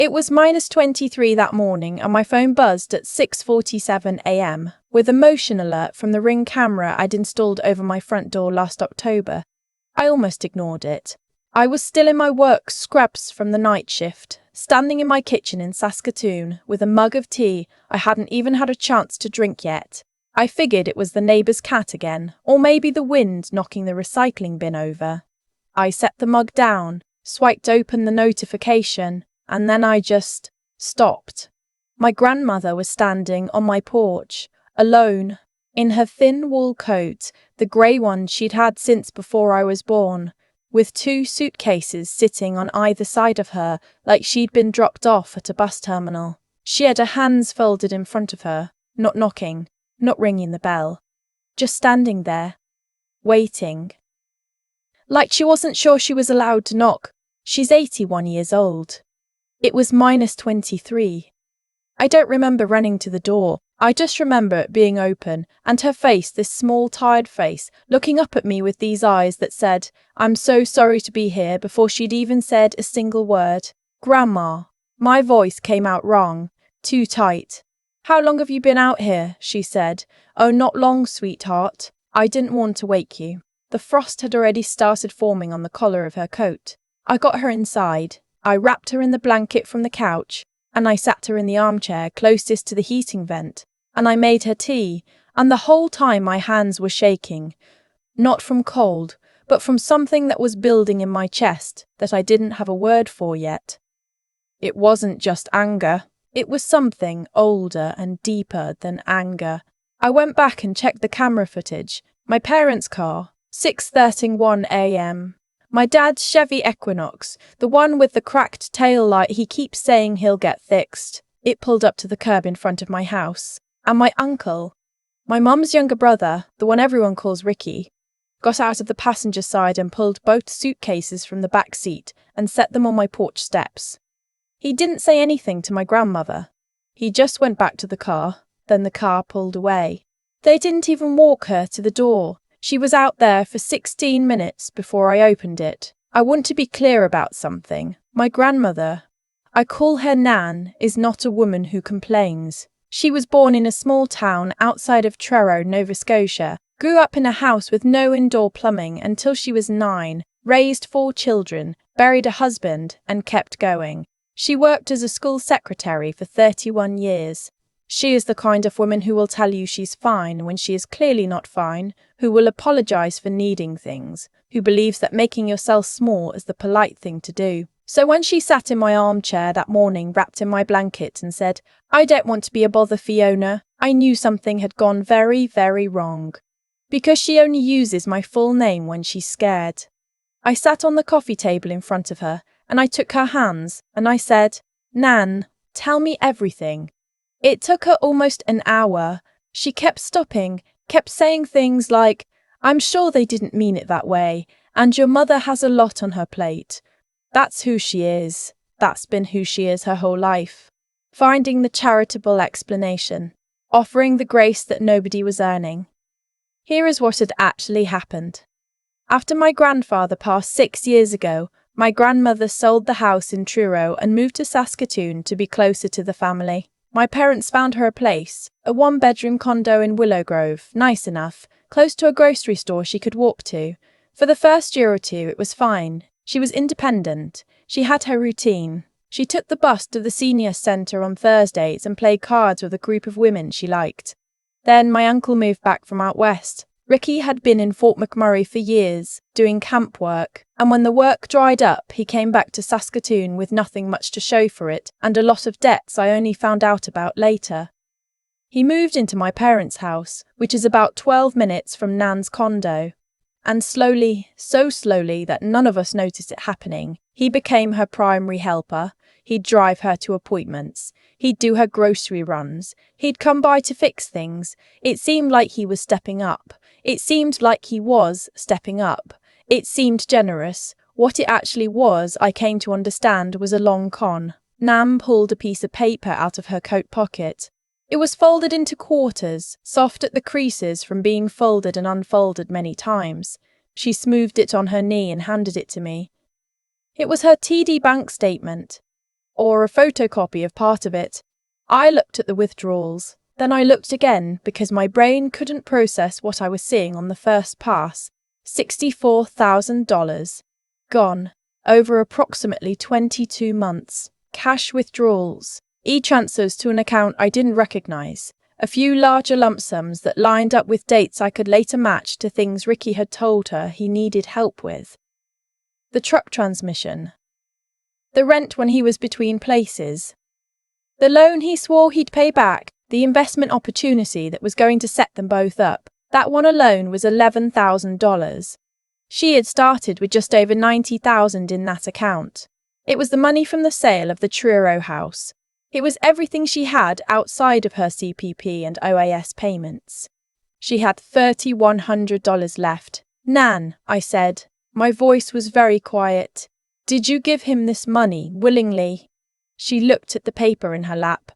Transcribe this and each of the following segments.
It was -23 that morning and my phone buzzed at 6:47 a.m. with a motion alert from the Ring camera I'd installed over my front door last October. I almost ignored it. I was still in my work scrubs from the night shift, standing in my kitchen in Saskatoon with a mug of tea I hadn't even had a chance to drink yet. I figured it was the neighbour's cat again, or maybe the wind knocking the recycling bin over. I set the mug down, swiped open the notification, and then I just stopped. My grandmother was standing on my porch, alone, in her thin wool coat, the grey one she'd had since before I was born, with 2 suitcases sitting on either side of her like she'd been dropped off at a bus terminal. She had her hands folded in front of her, not knocking, not ringing the bell, just standing there, waiting. Like she wasn't sure she was allowed to knock. She's 81 years old. It was -23. I don't remember running to the door. I just remember it being open, and her face, this small, tired face, looking up at me with these eyes that said, "I'm so sorry to be here," before she'd even said a single word. "Grandma." My voice came out wrong, too tight. "How long have you been out here?" she said. "Oh, not long, sweetheart." I didn't want to wake you. The frost had already started forming on the collar of her coat. I got her inside. I wrapped her in the blanket from the couch, and I sat her in the armchair closest to the heating vent, and I made her tea, and the whole time my hands were shaking, not from cold, but from something that was building in my chest that I didn't have a word for yet. It wasn't just anger. It was something older and deeper than anger. I went back and checked the camera footage. My parents' car, 6:31 a.m. My dad's Chevy Equinox, the one with the cracked tail light he keeps saying he'll get fixed. It pulled up to the curb in front of my house. And my uncle, my mum's younger brother, the one everyone calls Ricky, got out of the passenger side and pulled both suitcases from the back seat and set them on my porch steps. He didn't say anything to my grandmother. He just went back to the car, then the car pulled away. They didn't even walk her to the door. She was out there for 16 minutes before I opened it. I want to be clear about something. My grandmother, I call her Nan, is not a woman who complains. She was born in a small town outside of Truro, Nova Scotia, grew up in a house with no indoor plumbing until she was 9, raised 4 children, buried a husband, and kept going. She worked as a school secretary for 31 years. She is the kind of woman who will tell you she's fine when she is clearly not fine, who will apologize for needing things, who believes that making yourself small is the polite thing to do. So when she sat in my armchair that morning wrapped in my blanket and said, "I don't want to be a bother, Fiona," I knew something had gone very, very wrong. Because she only uses my full name when she's scared. I sat on the coffee table in front of her, and I took her hands, and I said, "Nan, tell me everything." It took her almost an hour. She kept stopping, kept saying things like, "I'm sure they didn't mean it that way, and your mother has a lot on her plate." That's who she is. That's been who she is her whole life. Finding the charitable explanation. Offering the grace that nobody was earning. Here is what had actually happened. After my grandfather passed 6 years ago, my grandmother sold the house in Truro and moved to Saskatoon to be closer to the family. My parents found her a place, a 1-bedroom condo in Willow Grove, nice enough, close to a grocery store she could walk to. For the first year or 2, it was fine. She was independent. She had her routine. She took the bus to the senior centre on Thursdays and played cards with a group of women she liked. Then my uncle moved back from out west. Ricky had been in Fort McMurray for years, doing camp work, and when the work dried up, he came back to Saskatoon with nothing much to show for it and a lot of debts I only found out about later. He moved into my parents' house, which is about 12 minutes from Nan's condo. And slowly, so slowly that none of us noticed it happening, he became her primary helper. He'd drive her to appointments. He'd do her grocery runs. He'd come by to fix things. It seemed like he was stepping up. It seemed like he was stepping up. It seemed generous. What it actually was, I came to understand, was a long con. Nan pulled a piece of paper out of her coat pocket. It was folded into quarters, soft at the creases from being folded and unfolded many times. She smoothed it on her knee and handed it to me. It was her TD bank statement. or a photocopy of part of it. I looked at the withdrawals. Then I looked again because my brain couldn't process what I was seeing on the first pass. $64,000. Gone. Over approximately 22 months. Cash withdrawals. E-transfers to an account I didn't recognize. A few larger lump sums that lined up with dates I could later match to things Ricky had told her he needed help with. The truck transmission. The rent when he was between places. The loan he swore he'd pay back. The investment opportunity that was going to set them both up. That one alone was $11,000. She had started with just over $90,000 in that account. It was the money from the sale of the Truro house. It was everything she had outside of her CPP and OAS payments. She had $3,100 left. Nan, I said. My voice was very quiet. Did you give him this money willingly? She looked at the paper in her lap.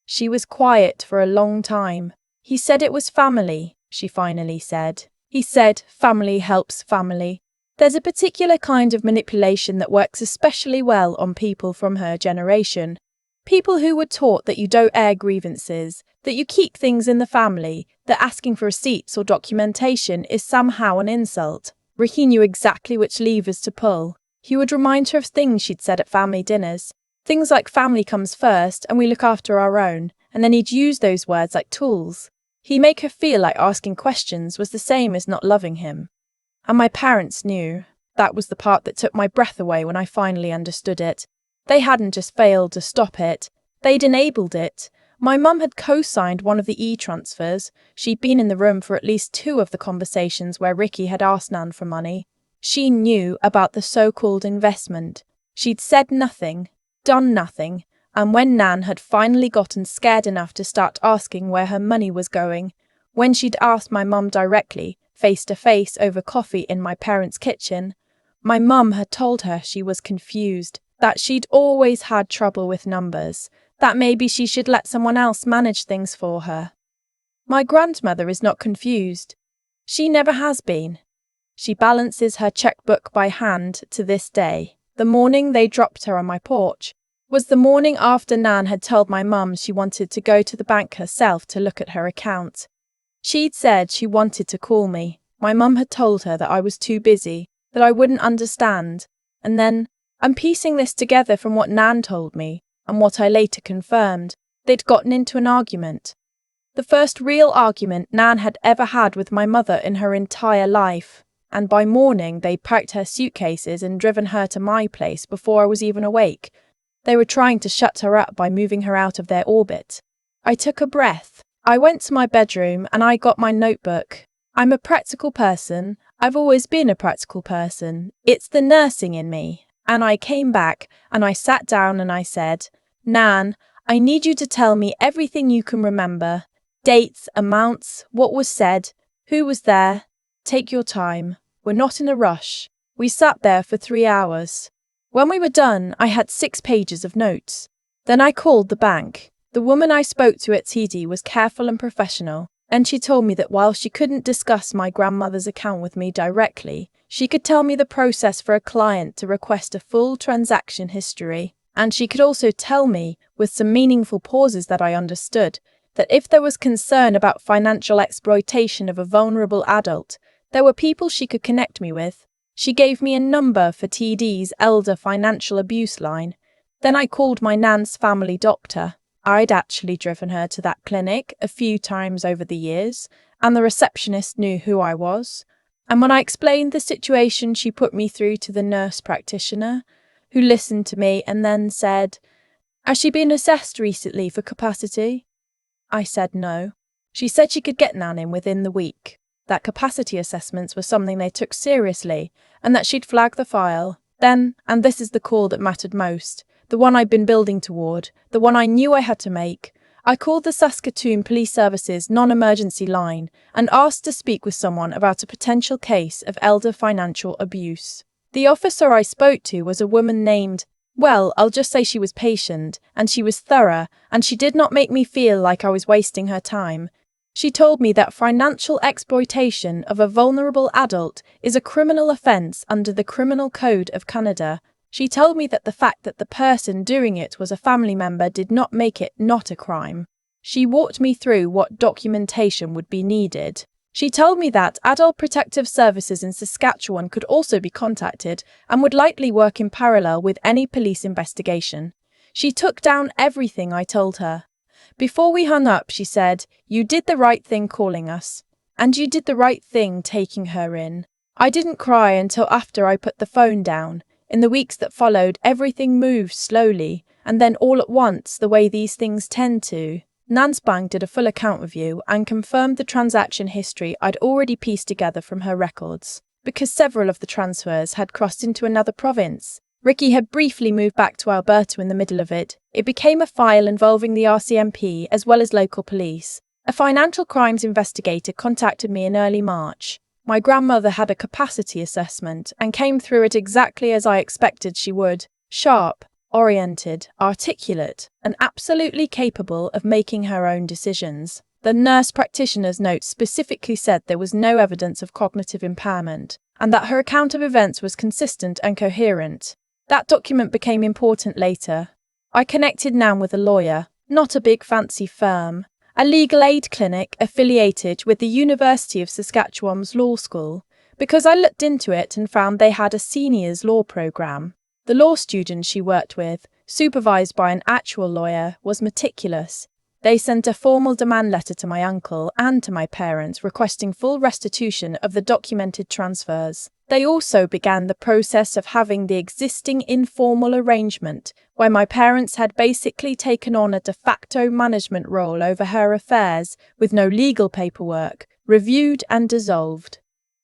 She was quiet for a long time. He said it was family, she finally said. He said family helps family. There's a particular kind of manipulation that works especially well on people from her generation. People who were taught that you don't air grievances, that you keep things in the family, that asking for receipts or documentation is somehow an insult. Ricky knew exactly which levers to pull. He would remind her of things she'd said at family dinners. Things like family comes first and we look after our own, and then he'd use those words like tools. He'd make her feel like asking questions was the same as not loving him. And my parents knew. That was the part that took my breath away when I finally understood it. They hadn't just failed to stop it, they'd enabled it. My mum had co-signed one of the e-transfers. She'd been in the room for at least 2 of the conversations where Ricky had asked Nan for money. She knew about the so-called investment. She'd said nothing, done nothing, and when Nan had finally gotten scared enough to start asking where her money was going, when she'd asked my mum directly, face to face over coffee in my parents' kitchen, my mum had told her she was confused, that she'd always had trouble with numbers, that maybe she should let someone else manage things for her. My grandmother is not confused. She never has been. She balances her checkbook by hand to this day. The morning they dropped her on my porch was the morning after Nan had told my mum she wanted to go to the bank herself to look at her account. She'd said she wanted to call me. My mum had told her that I was too busy, that I wouldn't understand, and then I'm piecing this together from what Nan told me, and what I later confirmed. They'd gotten into an argument. The first real argument Nan had ever had with my mother in her entire life, and by morning they'd packed her suitcases and driven her to my place before I was even awake. They were trying to shut her up by moving her out of their orbit. I took a breath. I went to my bedroom and I got my notebook. I'm a practical person. I've always been a practical person. It's the nursing in me. And I came back and I sat down and I said, Nan, I need you to tell me everything you can remember. Dates, amounts, what was said, who was there. Take your time. We're not in a rush. We sat there for 3 hours. When we were done, I had 6 pages of notes. Then I called the bank. The woman I spoke to at TD was careful and professional, and she told me that while she couldn't discuss my grandmother's account with me directly, she could tell me the process for a client to request a full transaction history, and she could also tell me, with some meaningful pauses that I understood, that if there was concern about financial exploitation of a vulnerable adult, there were people she could connect me with. She gave me a number for TD's elder financial abuse line. Then I called my Nan's family doctor. I'd actually driven her to that clinic a few times over the years, and the receptionist knew who I was. And when I explained the situation, she put me through to the nurse practitioner, who listened to me and then said, Has she been assessed recently for capacity? I said no. She said she could get Nan in within the week, that capacity assessments were something they took seriously, and that she'd flag the file. Then, and this is the call that mattered most, the one I'd been building toward, the one I knew I had to make, I called the Saskatoon Police Service's non-emergency line and asked to speak with someone about a potential case of elder financial abuse. The officer I spoke to was a woman named, well, I'll just say she was patient, and she was thorough, and she did not make me feel like I was wasting her time. She told me that financial exploitation of a vulnerable adult is a criminal offence under the Criminal Code of Canada. She told me that the fact that the person doing it was a family member did not make it not a crime. She walked me through what documentation would be needed. She told me that Adult Protective Services in Saskatchewan could also be contacted and would likely work in parallel with any police investigation. She took down everything I told her. Before we hung up, she said, "You did the right thing calling us. And you did the right thing taking her in." I didn't cry until after I put the phone down. In the weeks that followed, everything moved slowly, and then all at once, the way these things tend to. Nan's bank did a full account review and confirmed the transaction history I'd already pieced together from her records. Because several of the transfers had crossed into another province, Ricky had briefly moved back to Alberta in the middle of it. It became a file involving the RCMP as well as local police. A financial crimes investigator contacted me in early March. My grandmother had a capacity assessment and came through it exactly as I expected she would. Sharp, oriented, articulate, and absolutely capable of making her own decisions. The nurse practitioner's note specifically said there was no evidence of cognitive impairment, and that her account of events was consistent and coherent. That document became important later. I connected Nan with a lawyer, not a big fancy firm, a legal aid clinic affiliated with the University of Saskatchewan's law school, because I looked into it and found they had a seniors law program. The law student she worked with, supervised by an actual lawyer, was meticulous. They sent a formal demand letter to my uncle and to my parents requesting full restitution of the documented transfers. They also began the process of having the existing informal arrangement where my parents had basically taken on a de facto management role over her affairs with no legal paperwork, reviewed and dissolved.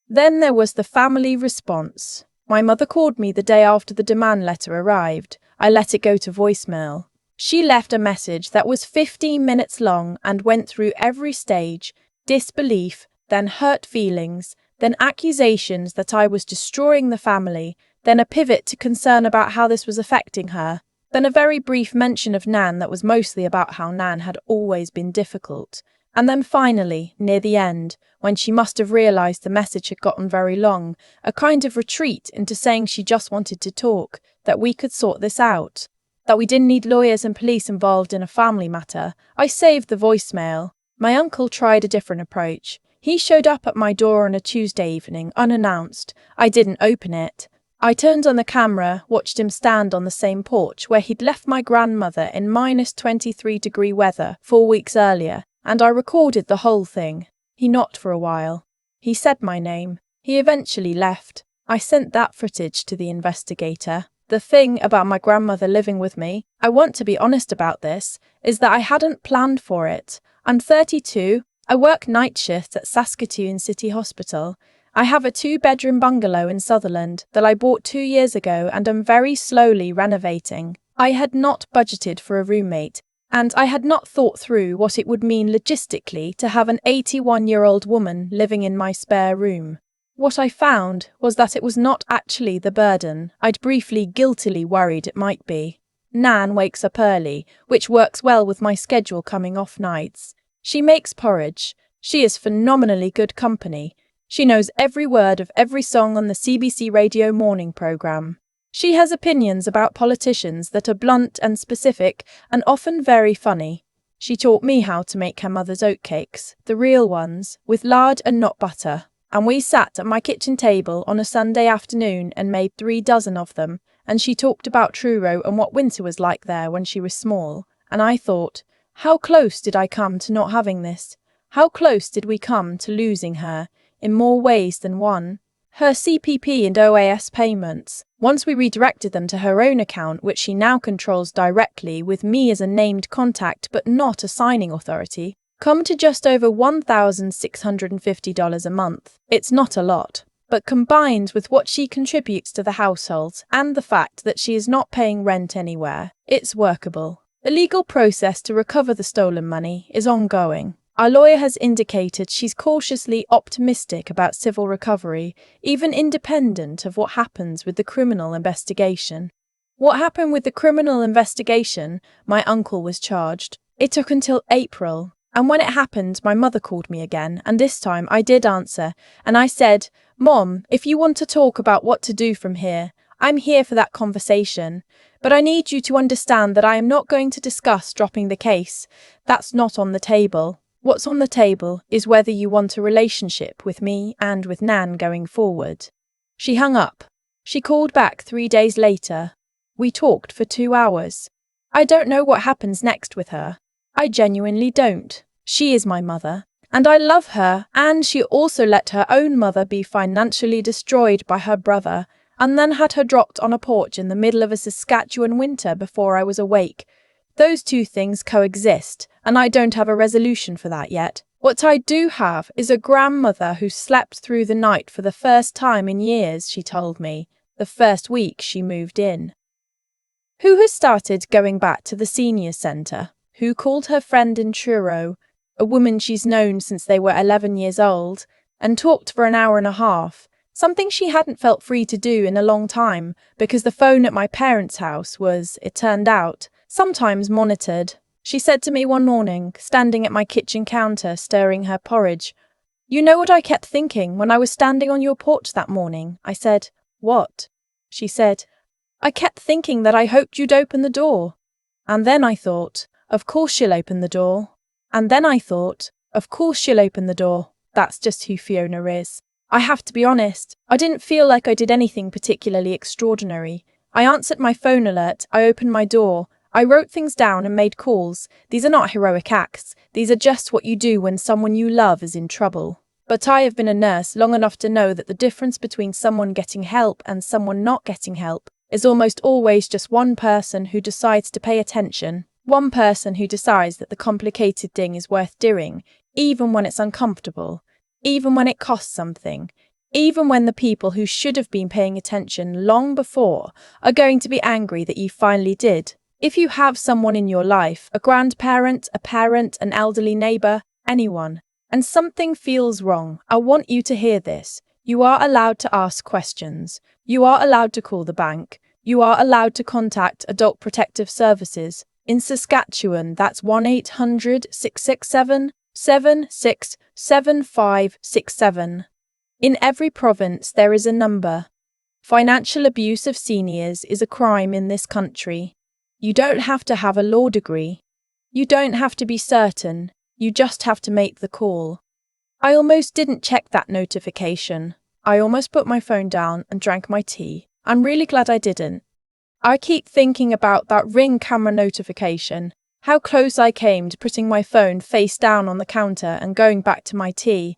Then there was the family response. My mother called me the day after the demand letter arrived. I let it go to voicemail. She left a message that was 15 minutes long and went through every stage: disbelief, then hurt feelings, then accusations that I was destroying the family, then a pivot to concern about how this was affecting her, then a very brief mention of Nan that was mostly about how Nan had always been difficult, and then finally, near the end, when she must have realised the message had gotten very long, a kind of retreat into saying she just wanted to talk, that we could sort this out, that we didn't need lawyers and police involved in a family matter. I saved the voicemail. My uncle tried a different approach. He showed up at my door on a Tuesday evening, unannounced. I didn't open it. I turned on the camera, watched him stand on the same porch where he'd left my grandmother in -23-degree weather 4 weeks earlier, and I recorded the whole thing. He knocked for a while. He said my name. He eventually left. I sent that footage to the investigator. The thing about my grandmother living with me, I want to be honest about this, is that I hadn't planned for it. I'm 32. I work night shifts at Saskatoon City Hospital. I have a 2-bedroom bungalow in Sutherland that I bought 2 years ago and am very slowly renovating. I had not budgeted for a roommate, and I had not thought through what it would mean logistically to have an 81-year-old woman living in my spare room. What I found was that it was not actually the burden I'd briefly guiltily worried it might be. Nan wakes up early, which works well with my schedule coming off nights. She makes porridge. She is phenomenally good company. She knows every word of every song on the CBC radio morning program. She has opinions about politicians that are blunt and specific and often very funny. She taught me how to make her mother's oatcakes, the real ones, with lard and not butter. And we sat at my kitchen table on a Sunday afternoon and made 3 dozen of them, and she talked about Truro and what winter was like there when she was small, and I thought, how close did I come to not having this? How close did we come to losing her, in more ways than one? Her CPP and OAS payments, once we redirected them to her own account, which she now controls directly with me as a named contact but not a signing authority, come to just over $1,650 a month. It's not a lot, but combined with what she contributes to the household and the fact that she is not paying rent anywhere, it's workable. The legal process to recover the stolen money is ongoing. Our lawyer has indicated she's cautiously optimistic about civil recovery, even independent of what happens with the criminal investigation. What happened with the criminal investigation? My uncle was charged. It took until April. And when it happened, my mother called me again, and this time I did answer, and I said, "Mom, if you want to talk about what to do from here, I'm here for that conversation, but I need you to understand that I am not going to discuss dropping the case. That's not on the table. What's on the table is whether you want a relationship with me and with Nan going forward." She hung up. She called back 3 days later. We talked for 2 hours. I don't know what happens next with her. I genuinely don't. She is my mother, and I love her, and she also let her own mother be financially destroyed by her brother, and then had her dropped on a porch in the middle of a Saskatchewan winter before I was awake. Those two things coexist, and I don't have a resolution for that yet. What I do have is a grandmother who slept through the night for the first time in years, she told me, the first week she moved in. Who has started going back to the senior centre, who called her friend in Truro, a woman she's known since they were 11 years old, and talked for an hour and a half, something she hadn't felt free to do in a long time because the phone at my parents' house was, it turned out, sometimes monitored. She said to me one morning, standing at my kitchen counter stirring her porridge, "You know what I kept thinking when I was standing on your porch that morning?" I said, "What?" She said, "I kept thinking that I hoped you'd open the door." And then I thought, of course she'll open the door. And then I thought, of course she'll open the door. That's just who Fiona is. I have to be honest, I didn't feel like I did anything particularly extraordinary. I answered my phone alert, I opened my door, I wrote things down and made calls. These are not heroic acts, these are just what you do when someone you love is in trouble. But I have been a nurse long enough to know that the difference between someone getting help and someone not getting help is almost always just one person who decides to pay attention, one person who decides that the complicated thing is worth doing, even when it's uncomfortable, even when it costs something, even when the people who should have been paying attention long before are going to be angry that you finally did. If you have someone in your life, a grandparent, a parent, an elderly neighbour, anyone, and something feels wrong, I want you to hear this. You are allowed to ask questions. You are allowed to call the bank. You are allowed to contact Adult Protective Services. In Saskatchewan, that's 1-800-667-767567. In every province, there is a number. Financial abuse of seniors is a crime in this country. You don't have to have a law degree. You don't have to be certain. You just have to make the call. I almost didn't check that notification. I almost put my phone down and drank my tea. I'm really glad I didn't. I keep thinking about that Ring camera notification, how close I came to putting my phone face down on the counter and going back to my tea.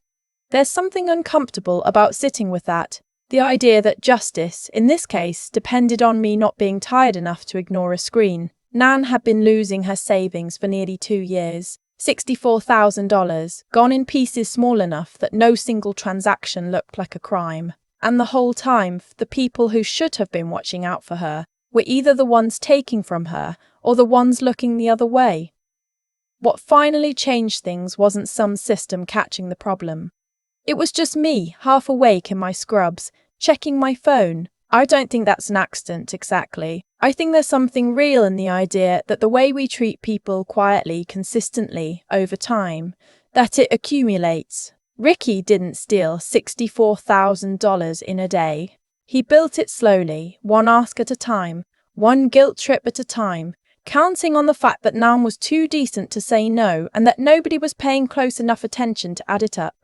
There's something uncomfortable about sitting with that, the idea that justice, in this case, depended on me not being tired enough to ignore a screen. Nan had been losing her savings for nearly 2 years, $64,000, gone in pieces small enough that no single transaction looked like a crime. And the whole time, the people who should have been watching out for her were either the ones taking from her or the ones looking the other way. What finally changed things wasn't some system catching the problem. It was just me, half awake in my scrubs, checking my phone. I don't think that's an accident exactly. I think there's something real in the idea that the way we treat people quietly, consistently, over time, that it accumulates. Ricky didn't steal $64,000 in a day. He built it slowly, one ask at a time, one guilt trip at a time, counting on the fact that Nan was too decent to say no and that nobody was paying close enough attention to add it up.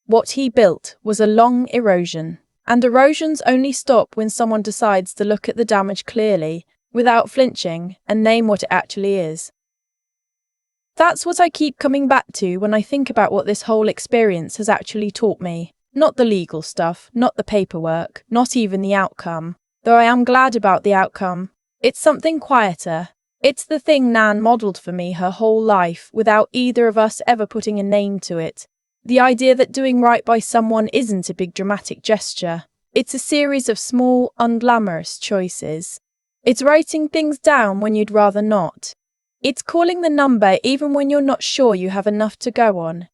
What he built was a long erosion, and erosions only stop when someone decides to look at the damage clearly, without flinching, and name what it actually is. That's what I keep coming back to when I think about what this whole experience has actually taught me. Not the legal stuff, not the paperwork, not even the outcome. Though I am glad about the outcome. It's something quieter. It's the thing Nan modelled for me her whole life without either of us ever putting a name to it. The idea that doing right by someone isn't a big dramatic gesture. It's a series of small, unglamorous choices. It's writing things down when you'd rather not. It's calling the number even when you're not sure you have enough to go on.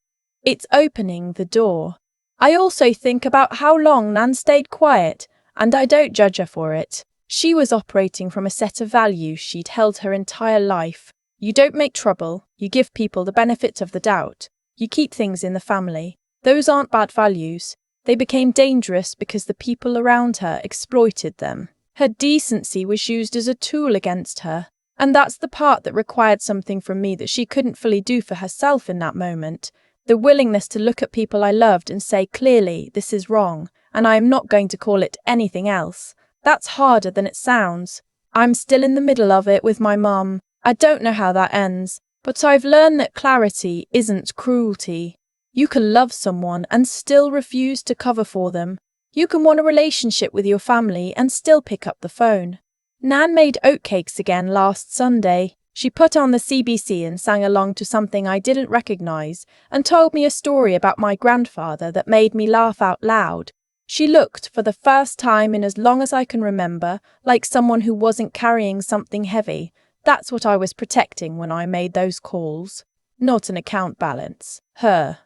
It's opening the door. I also think about how long Nan stayed quiet, and I don't judge her for it. She was operating from a set of values she'd held her entire life. You don't make trouble, you give people the benefit of the doubt. You keep things in the family. Those aren't bad values. They became dangerous because the people around her exploited them. Her decency was used as a tool against her. And that's the part that required something from me that she couldn't fully do for herself in that moment. The willingness to look at people I loved and say clearly, this is wrong, and I am not going to call it anything else. That's harder than it sounds. I'm still in the middle of it with my mum. I don't know how that ends, but I've learned that clarity isn't cruelty. You can love someone and still refuse to cover for them. You can want a relationship with your family and still pick up the phone. Nan made oatcakes again last Sunday. She put on the CBC and sang along to something I didn't recognize and told me a story about my grandfather that made me laugh out loud. She looked, for the first time in as long as I can remember, like someone who wasn't carrying something heavy. That's what I was protecting when I made those calls. Not an account balance. Her.